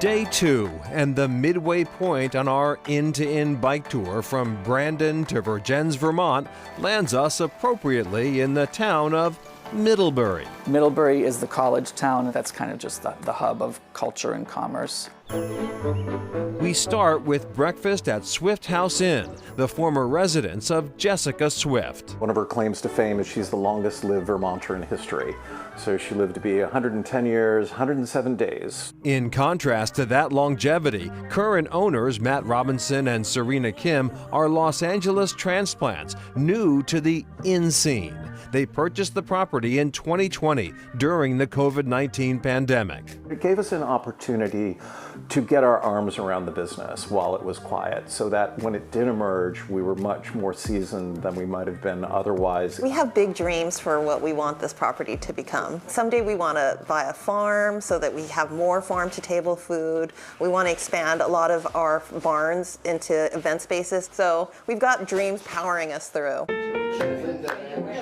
Day 2 and the midway point on our end-to-end bike tour from Brandon to Vergennes, Vermont lands us appropriately in the town of Middlebury. Middlebury is the college town that's kind of just the hub of culture and commerce. We start with breakfast at Swift House Inn, the former residence of Jessica Swift. One of her claims to fame is she's the longest lived Vermonter in history. So she lived to be 110 years, 107 days. In contrast to that longevity, current owners Matt Robinson and Serena Kim are Los Angeles transplants, new to the inn scene. They purchased the property in 2020 during the COVID-19 pandemic. It gave us an opportunity to get our arms around the business while it was quiet, so that when it did emerge, we were much more seasoned than we might have been otherwise. We have big dreams for what we want this property to become. Someday we want to buy a farm so that we have more farm-to-table food. We want to expand a lot of our barns into event spaces. So we've got dreams powering us through.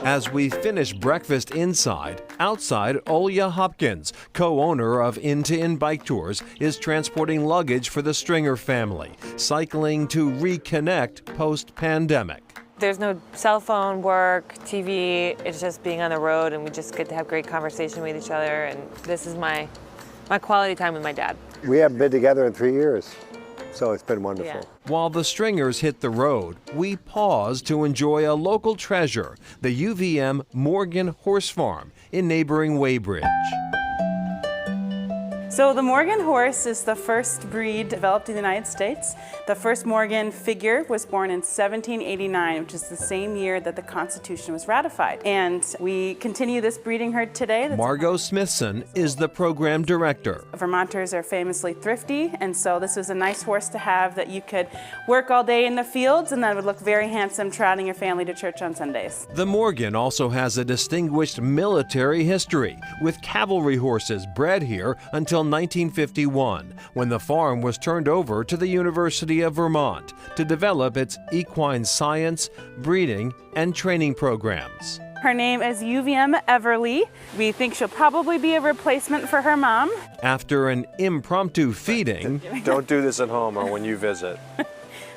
As we finish breakfast inside, outside, Olya Hopkins, co-owner of Inn-to-Inn Bike Tours, is transporting luggage for the Stringer family, cycling to reconnect post-pandemic. There's no cell phone, work, TV. It's just being on the road, and we just get to have great conversation with each other. And this is my quality time with my dad. We haven't been together in 3 years, so it's been wonderful. Yeah. While the Stringers hit the road, we pause to enjoy a local treasure, the UVM Morgan Horse Farm in neighboring Weybridge. So the Morgan horse is the first breed developed in the United States. The first Morgan figure was born in 1789, which is the same year that the Constitution was ratified. And we continue this breeding herd today. Margot Smithson is the program director. Vermonters are famously thrifty, and so this was a nice horse to have that you could work all day in the fields and that would look very handsome trotting your family to church on Sundays. The Morgan also has a distinguished military history, with cavalry horses bred here until 1951, when the farm was turned over to the University of Vermont to develop its equine science, breeding, and training programs. Her name is UVM Everly. We think she'll probably be a replacement for her mom. After an impromptu feeding, Don't do this at home or when you visit.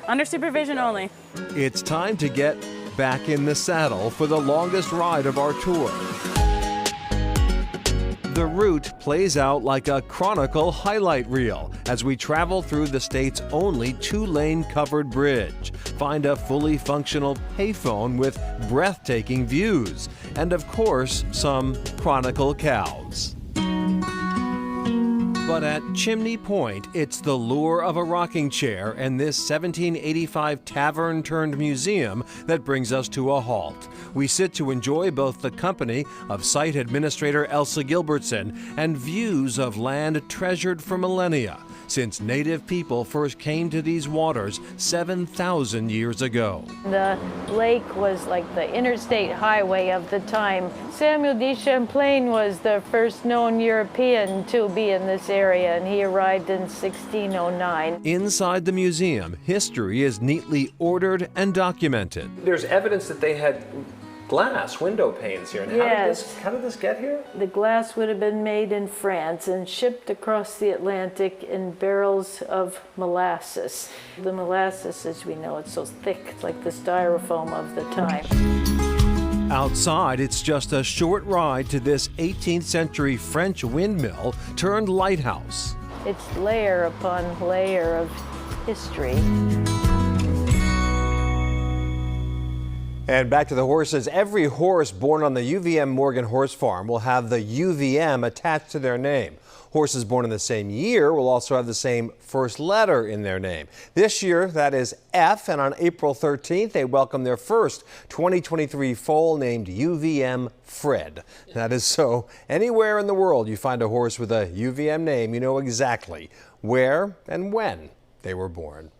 Under supervision only. it's time to get back in the saddle for the longest ride of our tour. The route plays out like a Chronicle highlight reel as we travel through the state's only two-lane covered bridge, find a fully functional payphone with breathtaking views, and of course, some Chronicle cows. But at Chimney Point, it's the lure of a rocking chair and this 1785 tavern-turned-museum that brings us to a halt. We sit to enjoy both the company of site administrator Elsa Gilbertson and views of land treasured for millennia, since native people first came to these waters 7,000 years ago. The lake was like the interstate highway of the time. Samuel de Champlain was the first known European to be in this area, and he arrived in 1609. Inside the museum, history is neatly ordered and documented. There's evidence that they had glass window panes here. And Yes. how did this get here? The glass would have been made in France and shipped across the Atlantic in barrels of molasses. The molasses, as we know, it's so thick, it's like the styrofoam of the time. Outside, it's just a short ride to this 18th century French windmill turned lighthouse. It's layer upon layer of history. And back to the horses. Every horse born on the UVM Morgan Horse Farm will have the UVM attached to their name. Horses born in the same year will also have the same first letter in their name. This year, that is F, and on April 13th, they welcome their first 2023 foal named UVM Fred. That is so anywhere in the world you find a horse with a UVM name, you know exactly where and when they were born.